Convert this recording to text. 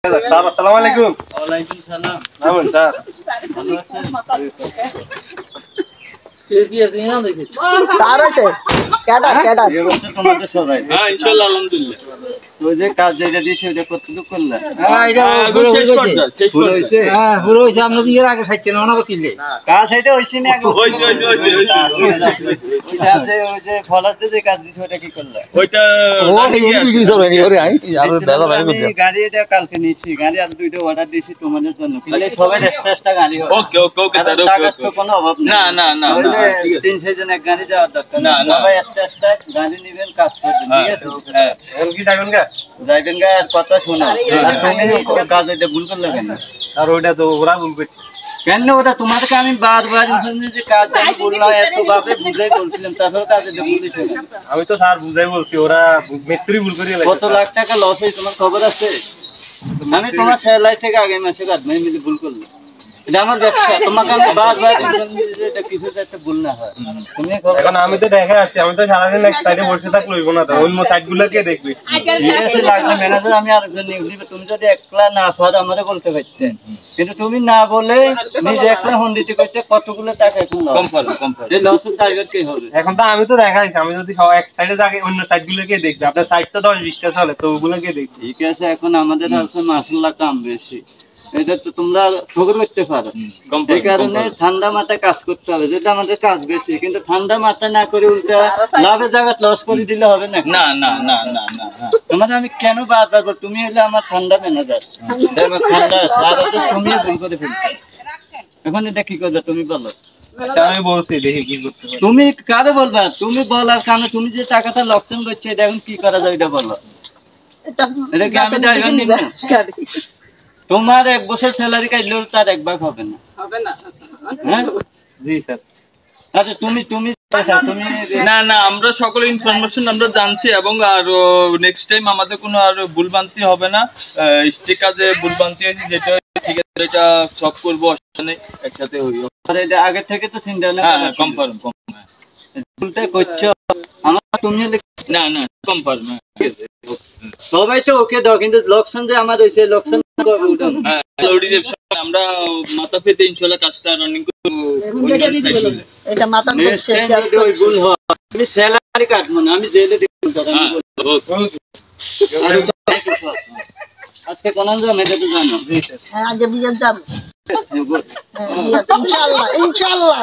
Sir আসসালামু আলাইকুম। ওয়ালাইকুম সালাম। কেমন স্যার? ভালো আছেন? তোমাদের সবাই হ্যাঁ ইনশাআল্লাহ আলহামদুলিল্লাহ। ওই যে কাজ যেটা দিয়েছে ওটা কতটুকু করলে? শেষ পর্যায়ে পুরো হয়েছে? কাজ সেটা হয়েছে না আগে? হইছে। ওইটা আছে, ওই যে ফলাতে যে কাজ দিয়েছে ওটা কি করলে? ওইটা আমি গাড়ি এটা কালকে নিয়েছি, গাড়ি আর দুইটা অর্ডার দিয়েছি তোমাদের জন্য। কিন্তু সবাই এক্সট্রা গাড়ি হবে। ওকে স্যার টাকার তো কোনো অভাব নেই। না তাহলে 3-6 জন এক গাড়ি যাওয়ার দরকার নেই। সবাই এক্সট্রা গাড়ি নিবেন, কাজ করবেন, ঠিক আছে? এখন কি যাবেন গা? যাইবেন গা, আর কথা শোনো। আর তুমি কাজ এটা ভুল করলে কেন? আর ওইটা তো ওরা ভুল করছে। কেন ওটা তোমাদেরকে আমি বারবার যে কাজ আমি বললাম, এত ভাবে বুঝাই বলছিলাম, তারপরে কাজ এটা ভুলেছে। আমি তো স্যার বুঝাই বলছি, ওরা মিস্ত্রি ভুল করে গেছে। কত লাখ টাকা লস হয়েছে তোমার খবর আছে? আমি তোমার স্যালারি থেকে আগে মাসে কাজ নাই মিলে ভুল করলো। এটা আমার ব্যবসা, তোমাকে আমি বারবার এটা কিছু একটা ভুল না হয়। তুমি এখন আমি তো দেখে আসছি, আমি তো সারাদিন এক সাইডে বসে থাকলে হইব না, তো অন্য সাইড গুলো কে দেখবে? ঠিক আছে, লাগলে ম্যানেজার আমি আরেকজন নিয়োগ দিবে। তুমি যদি একলা না পারো আমাদের বলতে পারতে, কিন্তু তুমি না বলে নিজে একলা হন্ডিতে করতে কতগুলো টাকা এখন এই লসের টার্গেট কি হবে? এখন তো আমি তো দেখাইছি, আমি যদি এক সাইডে যাকে অন্য সাইড গুলো কে দেখবে? আপনার সাইড তো 10-20টা চলে, তো ওগুলো কে দেখবে? ঠিক আছে, এখন আমাদের আছে মাসাল্লাহ কাম বেশি, এটা তো তোমরা খবর করতে পারো। এই কারণে ঠান্ডা মাথায় কাজ করতে হবে, যেটা আমাদের কাজ বেশি। কিন্তু ঠান্ডা মাথায় না করে উল্টা লাভের জায়গায় লস করে দিলে হবে না। না তোমার আমি কেন বারবার বল, তুমি হলে আমার ঠান্ডা ম্যানেজার, ঠান্ডা আর হচ্ছে তুমি ভুল করে ফেলছো। এখন এটা কি করবে তুমি বলো? আচ্ছা, আমি বলছি দেখি কি করতে পারি। তুমি কারে বলবা? তুমি বলার কারণে তুমি যে টাকাটা লক্ষণ করছো, এটা এখন কি করা যায় এটা বলো। এটা কি আমি ড্রাইভার নিব? তোমার 1 বছর স্যালারি কাটলেও তার 1 ভাগ হবে না। হ্যাঁ জি স্যার। আচ্ছা তুমি না আমরা সকল ইনফরমেশন আমরা জানছি, এবং আর নেক্সট টাইম আমাদের কোনো আর ভুলভ্রান্তি হবে না। স্টিকার যে ভুলভ্রান্তি হয়েছে যেটা ঠিক আছে, এটা সব করবো, একসাথে হই। এটা আগে থেকে তো চিন্তা না কনফার্ম ভুলটা করছো আমার, তুমি না কনফার্ম। সবাই তো ওকে দাও, কিন্তু লোকসান যে আমার হয়েছে লোকসান আমরা মাথা পেতে ইনশাআল্লাহ কাজটা রানিং করব। এটা মাথা করছে কাজ ওই ভুল হয়, আমি স্যালারি কাটবো না, আমি জেলে দিব। আজকে কোন যাম এটা তো জানো? জি স্যার। হ্যাঁ, আগে বিয়ে যাব। ইনশাআল্লাহ